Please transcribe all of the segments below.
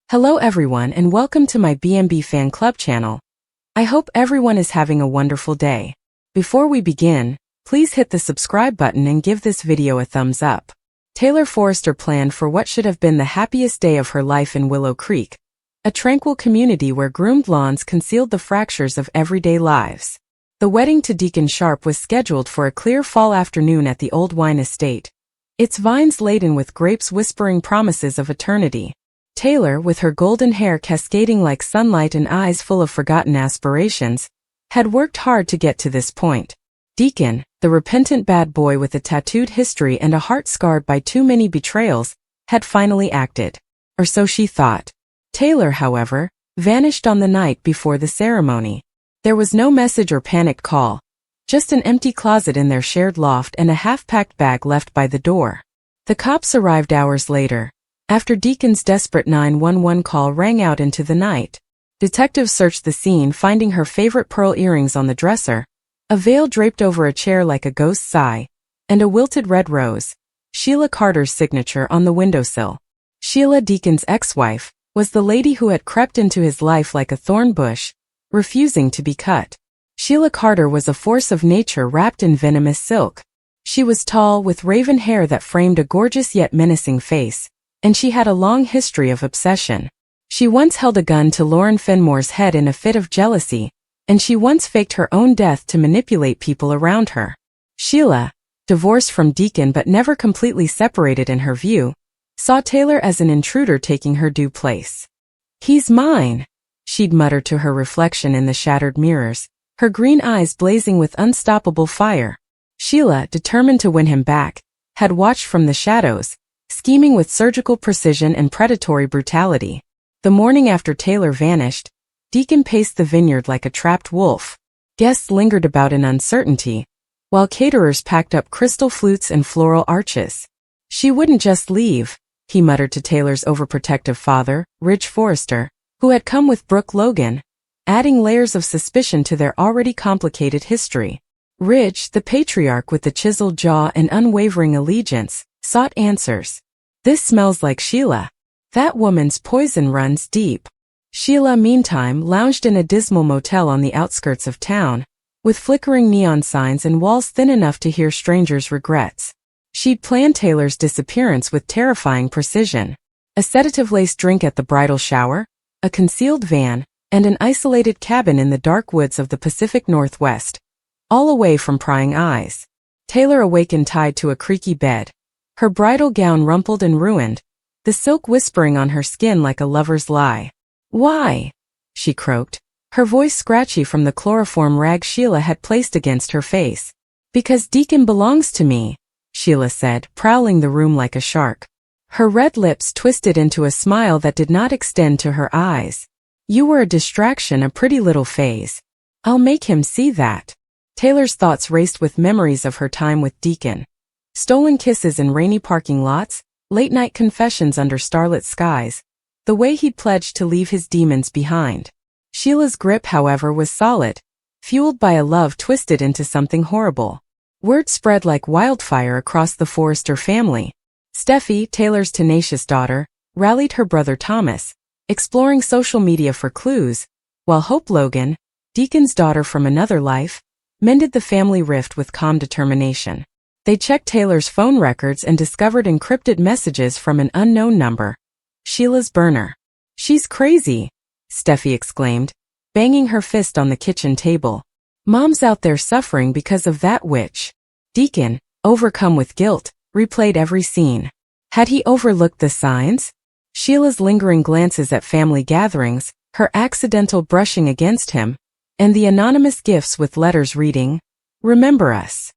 Hello everyone and welcome to my B&B Fan Club channel. I hope everyone is having a wonderful day. Before we begin, please hit the subscribe button and give this video a thumbs up. Taylor Forrester planned for what should have been the happiest day of her life in Willow Creek, a tranquil community where groomed lawns concealed the fractures of everyday lives. The wedding to Deacon Sharp was scheduled for a clear fall afternoon at the old wine estate, its vines laden with grapes whispering promises of eternity. Taylor, with her golden hair cascading like sunlight and eyes full of forgotten aspirations, had worked hard to get to this point. Deacon, the repentant bad boy with a tattooed history and a heart scarred by too many betrayals, had finally acted. Or so she thought. Taylor, however, vanished on the night before the ceremony. There was no message or panicked call, just an empty closet in their shared loft and a half-packed bag left by the door. The cops arrived hours later, after Deacon's desperate 911 call rang out into the night. Detectives searched the scene, finding her favorite pearl earrings on the dresser, a veil draped over a chair like a ghost's eye, and a wilted red rose, Sheila Carter's signature, on the windowsill. Sheila, Deacon's ex-wife, was the lady who had crept into his life like a thorn bush, refusing to be cut. Sheila Carter was a force of nature wrapped in venomous silk. She was tall, with raven hair that framed a gorgeous yet menacing face, and she had a long history of obsession. She once held a gun to Lauren Fenmore's head in a fit of jealousy, and she once faked her own death to manipulate people around her. Sheila, divorced from Deacon but never completely separated in her view, saw Taylor as an intruder taking her due place. "He's mine," she'd mutter to her reflection in the shattered mirrors, her green eyes blazing with unstoppable fire. Sheila, determined to win him back, had watched from the shadows, scheming with surgical precision and predatory brutality. The morning after Taylor vanished, Deacon paced the vineyard like a trapped wolf. Guests lingered about in uncertainty, while caterers packed up crystal flutes and floral arches. "She wouldn't just leave," he muttered to Taylor's overprotective father, Ridge Forrester, who had come with Brooke Logan, adding layers of suspicion to their already complicated history. Ridge, the patriarch with the chiseled jaw and unwavering allegiance, sought answers. "This smells like Sheila. That woman's poison runs deep." Sheila, meantime, lounged in a dismal motel on the outskirts of town, with flickering neon signs and walls thin enough to hear strangers' regrets. She'd planned Taylor's disappearance with terrifying precision. A sedative-laced drink at the bridal shower, a concealed van, and an isolated cabin in the dark woods of the Pacific Northwest, all away from prying eyes. Taylor awakened tied to a creaky bed, her bridal gown rumpled and ruined, the silk whispering on her skin like a lover's lie. "Why?" she croaked, her voice scratchy from the chloroform rag Sheila had placed against her face. "Because Deacon belongs to me," Sheila said, prowling the room like a shark. Her red lips twisted into a smile that did not extend to her eyes. "You were a distraction, a pretty little phase. I'll make him see that." Taylor's thoughts raced with memories of her time with Deacon. Stolen kisses in rainy parking lots, late-night confessions under starlit skies, the way he'd pledged to leave his demons behind. Sheila's grip, however, was solid, fueled by a love twisted into something horrible. Word spread like wildfire across the Forrester family. Steffi, Taylor's tenacious daughter, rallied her brother Thomas, exploring social media for clues, while Hope Logan, Deacon's daughter from another life, mended the family rift with calm determination. They checked Taylor's phone records and discovered encrypted messages from an unknown number. Sheila's burner. "She's crazy," Steffi exclaimed, banging her fist on the kitchen table. "Mom's out there suffering because of that witch." Deacon, overcome with guilt, replayed every scene. Had he overlooked the signs? Sheila's lingering glances at family gatherings, her accidental brushing against him, and the anonymous gifts with letters reading, "Remember us."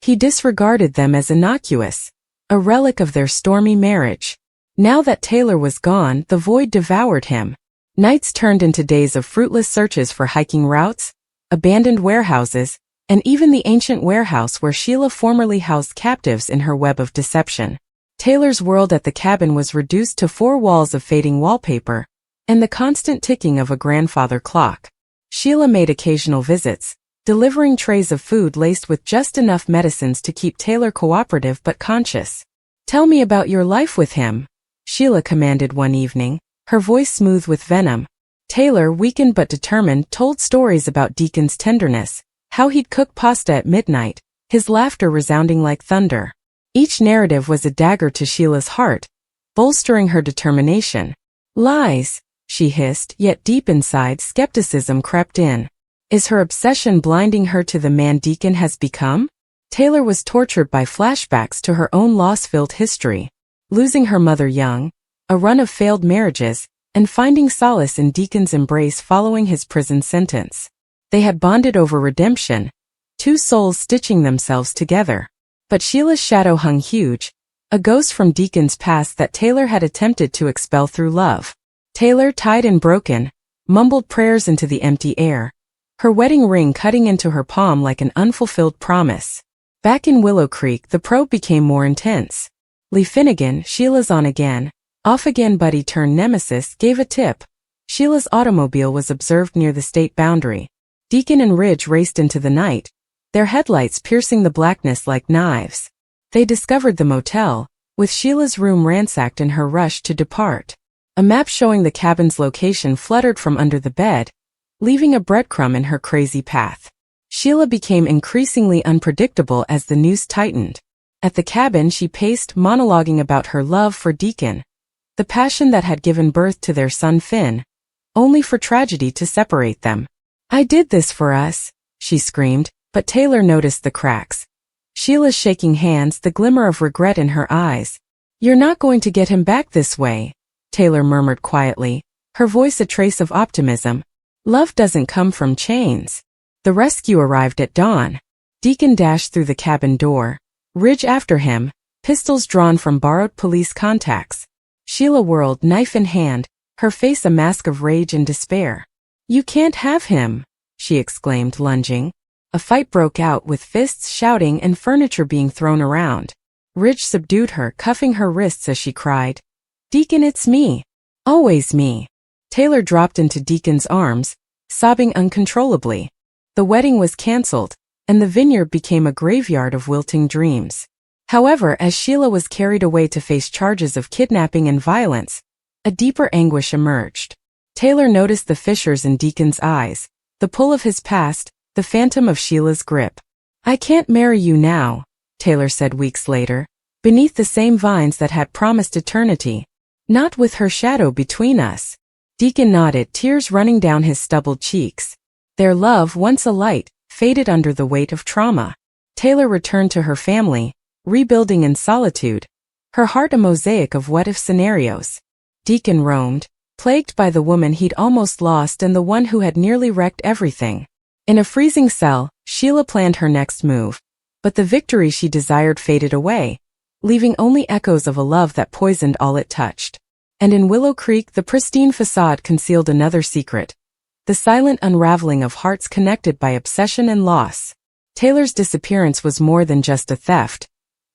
He disregarded them as innocuous, a relic of their stormy marriage. Now that Taylor was gone, the void devoured him. Nights turned into days of fruitless searches for hiking routes, abandoned warehouses, and even the ancient warehouse where Sheila formerly housed captives in her web of deception. Taylor's world at the cabin was reduced to 4 walls of fading wallpaper, and the constant ticking of a grandfather clock. Sheila made occasional visits, delivering trays of food laced with just enough medicines to keep Taylor cooperative but conscious. "Tell me about your life with him," Sheila commanded one evening, her voice smooth with venom. Taylor, weakened but determined, told stories about Deacon's tenderness, how he'd cook pasta at midnight, his laughter resounding like thunder. Each narrative was a dagger to Sheila's heart, bolstering her determination. Lies, she hissed, yet deep inside skepticism crept in. Is her obsession blinding her to the man Deacon has become? Taylor was tortured by flashbacks to her own loss-filled history, losing her mother young, a run of failed marriages, and finding solace in Deacon's embrace following his prison sentence. They had bonded over redemption, two souls stitching themselves together. But Sheila's shadow hung huge, a ghost from Deacon's past that Taylor had attempted to expel through love. Taylor, tired and broken, mumbled prayers into the empty air, her wedding ring cutting into her palm like an unfulfilled promise. Back in Willow Creek, the probe became more intense. Lee Finnegan, Sheila's on-again, off-again buddy-turned-nemesis, gave a tip. Sheila's automobile was observed near the state boundary. Deacon and Ridge raced into the night, their headlights piercing the blackness like knives. They discovered the motel, with Sheila's room ransacked in her rush to depart. A map showing the cabin's location fluttered from under the bed, leaving a breadcrumb in her crazy path. Sheila became increasingly unpredictable as the noose tightened. At the cabin she paced, monologuing about her love for Deacon, the passion that had given birth to their son Finn, only for tragedy to separate them. "I did this for us," she screamed, but Taylor noticed the cracks. Sheila's shaking hands, the glimmer of regret in her eyes. "You're not going to get him back this way," Taylor murmured quietly, her voice a trace of optimism. "Love doesn't come from chains." The rescue arrived at dawn. Deacon dashed through the cabin door, Ridge after him, pistols drawn from borrowed police contacts. Sheila whirled, knife in hand, her face a mask of rage and despair. "You can't have him," she exclaimed, lunging. A fight broke out with fists shouting and furniture being thrown around. Ridge subdued her, cuffing her wrists as she cried, "Deacon, it's me. Always me." Taylor dropped into Deacon's arms, sobbing uncontrollably. The wedding was cancelled, and the vineyard became a graveyard of wilting dreams. However, as Sheila was carried away to face charges of kidnapping and violence, a deeper anguish emerged. Taylor noticed the fissures in Deacon's eyes, the pull of his past, the phantom of Sheila's grip. "I can't marry you now," Taylor said weeks later, beneath the same vines that had promised eternity. "Not with her shadow between us." Deacon nodded, tears running down his stubbled cheeks. Their love, once a light, faded under the weight of trauma. Taylor returned to her family, rebuilding in solitude, her heart a mosaic of what-if scenarios. Deacon roamed, plagued by the woman he'd almost lost and the one who had nearly wrecked everything. In a freezing cell, Sheila planned her next move, but the victory she desired faded away, leaving only echoes of a love that poisoned all it touched. And in Willow Creek, the pristine facade concealed another secret, the silent unraveling of hearts connected by obsession and loss. Taylor's disappearance was more than just a theft.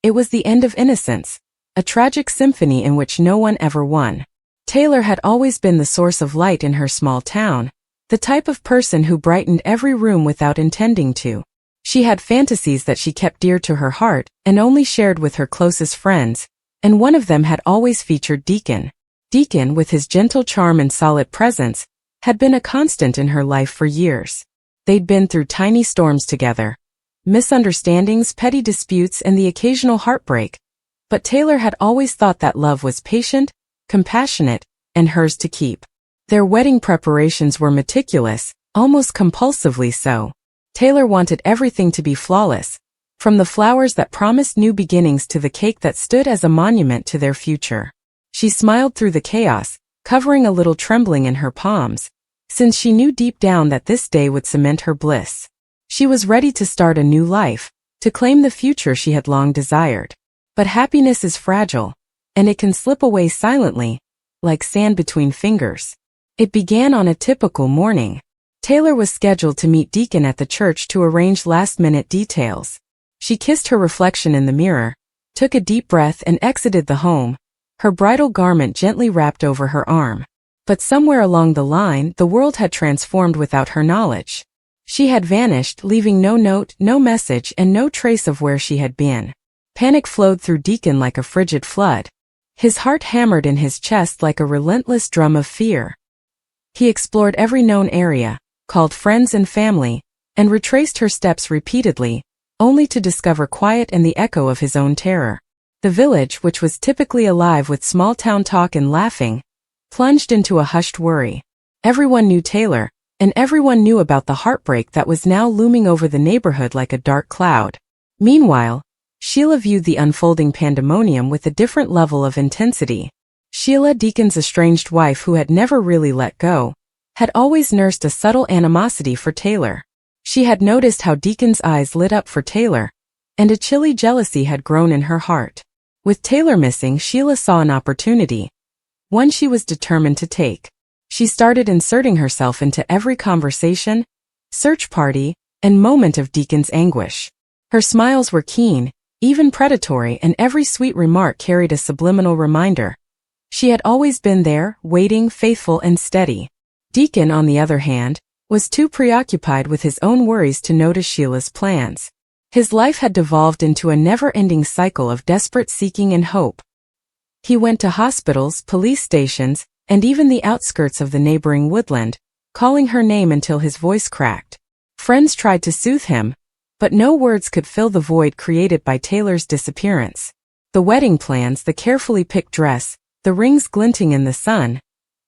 It was the end of innocence, a tragic symphony in which no one ever won. Taylor had always been the source of light in her small town, the type of person who brightened every room without intending to. She had fantasies that she kept dear to her heart and only shared with her closest friends, and one of them had always featured Deacon. Deacon, with his gentle charm and solid presence, had been a constant in her life for years. They'd been through tiny storms together, misunderstandings, petty disputes, and the occasional heartbreak, but Taylor had always thought that love was patient, compassionate, and hers to keep. Their wedding preparations were meticulous, almost compulsively so. Taylor wanted everything to be flawless, from the flowers that promised new beginnings to the cake that stood as a monument to their future. She smiled through the chaos, covering a little trembling in her palms, since she knew deep down that this day would cement her bliss. She was ready to start a new life, to claim the future she had long desired. But happiness is fragile, and it can slip away silently, like sand between fingers. It began on a typical morning. Taylor was scheduled to meet Deacon at the church to arrange last-minute details. She kissed her reflection in the mirror, took a deep breath and exited the home, her bridal garment gently wrapped over her arm. But somewhere along the line, the world had transformed without her knowledge. She had vanished, leaving no note, no message, and no trace of where she had been. Panic flowed through Deacon like a frigid flood. His heart hammered in his chest like a relentless drum of fear. He explored every known area, called friends and family, and retraced her steps repeatedly, only to discover quiet and the echo of his own terror. The village, which was typically alive with small-town talk and laughing, plunged into a hushed worry. Everyone knew Taylor, and everyone knew about the heartbreak that was now looming over the neighborhood like a dark cloud. Meanwhile, Sheila viewed the unfolding pandemonium with a different level of intensity. Sheila, Deacon's estranged wife who had never really let go, had always nursed a subtle animosity for Taylor. She had noticed how Deacon's eyes lit up for Taylor, and a chilly jealousy had grown in her heart. With Taylor missing, Sheila saw an opportunity, one she was determined to take. She started inserting herself into every conversation, search party, and moment of Deacon's anguish. Her smiles were keen, even predatory, and every sweet remark carried a subliminal reminder. She had always been there, waiting, faithful and steady. Deacon, on the other hand, was too preoccupied with his own worries to notice Sheila's plans. His life had devolved into a never-ending cycle of desperate seeking and hope. He went to hospitals, police stations, and even the outskirts of the neighboring woodland, calling her name until his voice cracked. Friends tried to soothe him, but no words could fill the void created by Taylor's disappearance. The wedding plans, the carefully picked dress, the rings glinting in the sun,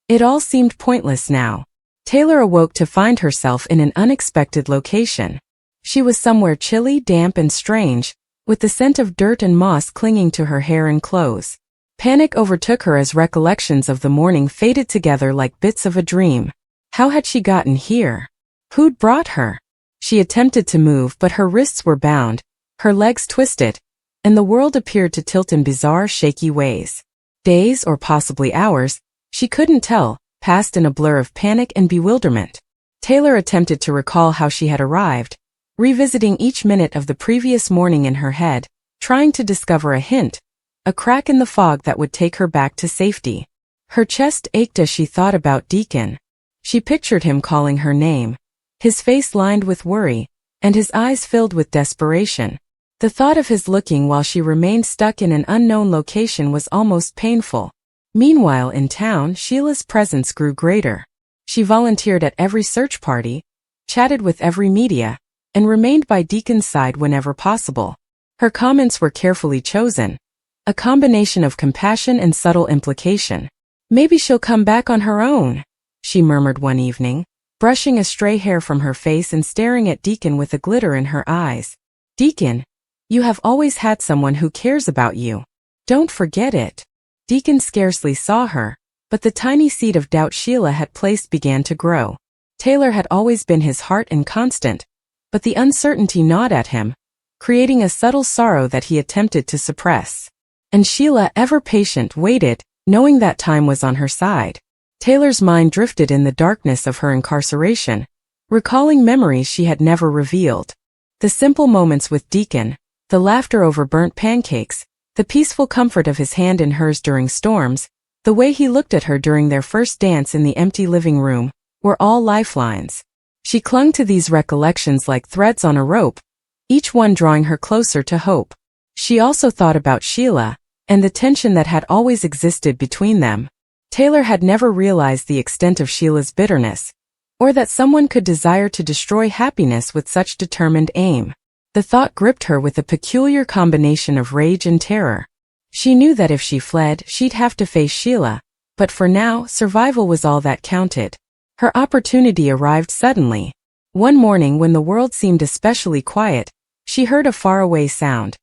it all seemed pointless now. Taylor awoke to find herself in an unexpected location. She was somewhere chilly, damp and strange, with the scent of dirt and moss clinging to her hair and clothes. Panic overtook her as recollections of the morning faded together like bits of a dream. How had she gotten here? Who'd brought her? She attempted to move, but her wrists were bound, her legs twisted, and the world appeared to tilt in bizarre, shaky ways. Days, or possibly hours, she couldn't tell, passed in a blur of panic and bewilderment. Taylor attempted to recall how she had arrived, revisiting each minute of the previous morning in her head, trying to discover a hint, a crack in the fog that would take her back to safety. Her chest ached as she thought about Deacon. She pictured him calling her name, his face lined with worry, and his eyes filled with desperation. The thought of his looking while she remained stuck in an unknown location was almost painful. Meanwhile, in town, Sheila's presence grew greater. She volunteered at every search party, chatted with every media, and remained by Deacon's side whenever possible. Her comments were carefully chosen, a combination of compassion and subtle implication. "Maybe she'll come back on her own," she murmured one evening, brushing a stray hair from her face and staring at Deacon with a glitter in her eyes. "Deacon, you have always had someone who cares about you. Don't forget it." Deacon scarcely saw her, but the tiny seed of doubt Sheila had placed began to grow. Taylor had always been his heart and constant, but the uncertainty gnawed at him, creating a subtle sorrow that he attempted to suppress. And Sheila, ever patient, waited, knowing that time was on her side. Taylor's mind drifted in the darkness of her incarceration, recalling memories she had never revealed. The simple moments with Deacon, the laughter over burnt pancakes, the peaceful comfort of his hand in hers during storms, the way he looked at her during their first dance in the empty living room, were all lifelines. She clung to these recollections like threads on a rope, each one drawing her closer to hope. She also thought about Sheila, and the tension that had always existed between them. Taylor had never realized the extent of Sheila's bitterness, or that someone could desire to destroy happiness with such determined aim. The thought gripped her with a peculiar combination of rage and terror. She knew that if she fled, she'd have to face Sheila, but for now, survival was all that counted. Her opportunity arrived suddenly. One morning when the world seemed especially quiet, she heard a faraway sound.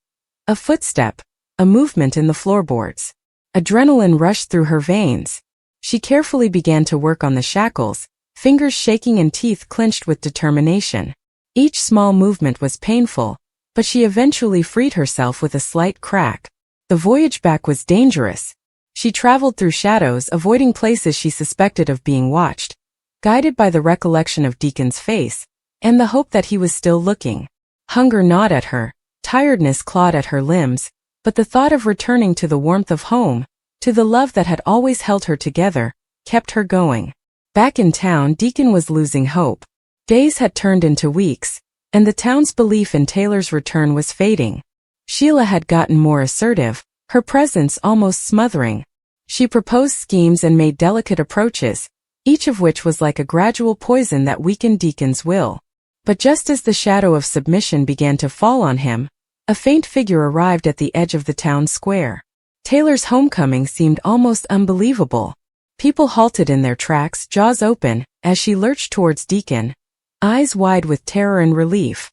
A footstep, a movement in the floorboards. Adrenaline rushed through her veins. She carefully began to work on the shackles, fingers shaking and teeth clenched with determination. Each small movement was painful, but she eventually freed herself with a slight crack. The voyage back was dangerous. She traveled through shadows, avoiding places she suspected of being watched, guided by the recollection of Deacon's face, and the hope that he was still looking. Hunger gnawed at her, tiredness clawed at her limbs, but the thought of returning to the warmth of home, to the love that had always held her together, kept her going. Back in town, Deacon was losing hope. Days had turned into weeks, and the town's belief in Taylor's return was fading. Sheila had gotten more assertive, her presence almost smothering. She proposed schemes and made delicate approaches, each of which was like a gradual poison that weakened Deacon's will. But just as the shadow of submission began to fall on him, a faint figure arrived at the edge of the town square. Taylor's homecoming seemed almost unbelievable. People halted in their tracks, jaws open, as she lurched towards Deacon, eyes wide with terror and relief.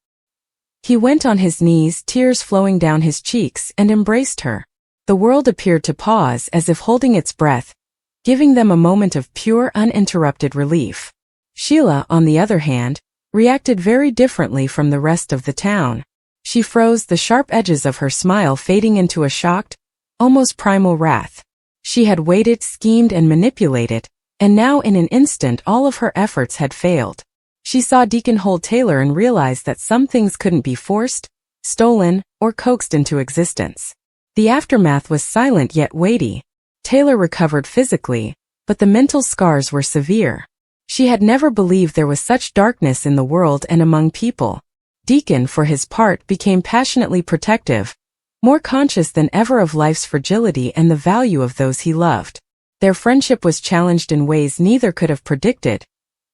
He went on his knees, tears flowing down his cheeks, and embraced her. The world appeared to pause as if holding its breath, giving them a moment of pure, uninterrupted relief. Sheila, on the other hand, reacted very differently from the rest of the town. She froze, the sharp edges of her smile fading into a shocked, almost primal wrath. She had waited, schemed, and manipulated, and now in an instant all of her efforts had failed. She saw Deacon hold Taylor and realized that some things couldn't be forced, stolen, or coaxed into existence. The aftermath was silent yet weighty. Taylor recovered physically, but the mental scars were severe. She had never believed there was such darkness in the world and among people. Deacon, for his part, became passionately protective, more conscious than ever of life's fragility and the value of those he loved. Their friendship was challenged in ways neither could have predicted,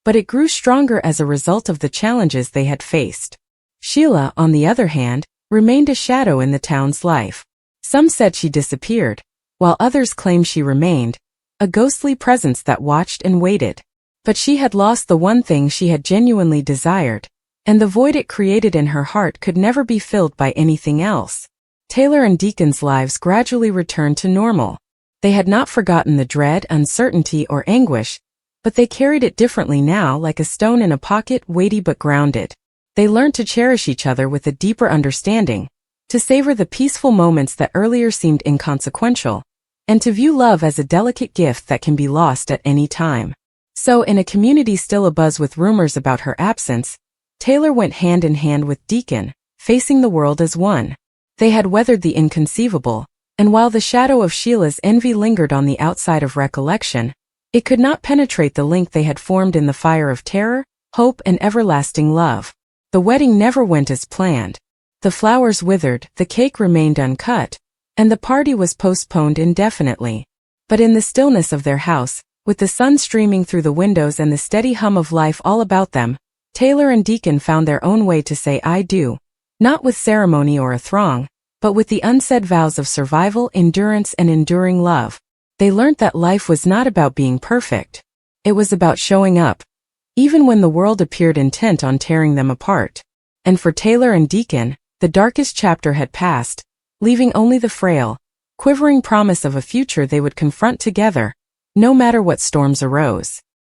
but it grew stronger as a result of the challenges they had faced. Sheila, on the other hand, remained a shadow in the town's life. Some said she disappeared, while others claimed she remained, a ghostly presence that watched and waited. But she had lost the one thing she had genuinely desired, and the void it created in her heart could never be filled by anything else. Taylor and Deacon's lives gradually returned to normal. They had not forgotten the dread, uncertainty, or anguish, but they carried it differently now, like a stone in a pocket, weighty but grounded. They learned to cherish each other with a deeper understanding, to savor the peaceful moments that earlier seemed inconsequential, and to view love as a delicate gift that can be lost at any time. So, in a community still abuzz with rumors about her absence, Taylor went hand in hand with Deacon, facing the world as one. They had weathered the inconceivable, and while the shadow of Sheila's envy lingered on the outside of recollection, it could not penetrate the link they had formed in the fire of terror, hope, and everlasting love. The wedding never went as planned. The flowers withered, the cake remained uncut, and the party was postponed indefinitely. But in the stillness of their house, with the sun streaming through the windows and the steady hum of life all about them, Taylor and Deacon found their own way to say I do, not with ceremony or a throng, but with the unsaid vows of survival, endurance, and enduring love. They learnt that life was not about being perfect. It was about showing up, even when the world appeared intent on tearing them apart. And for Taylor and Deacon, the darkest chapter had passed, leaving only the frail, quivering promise of a future they would confront together, no matter what storms arose.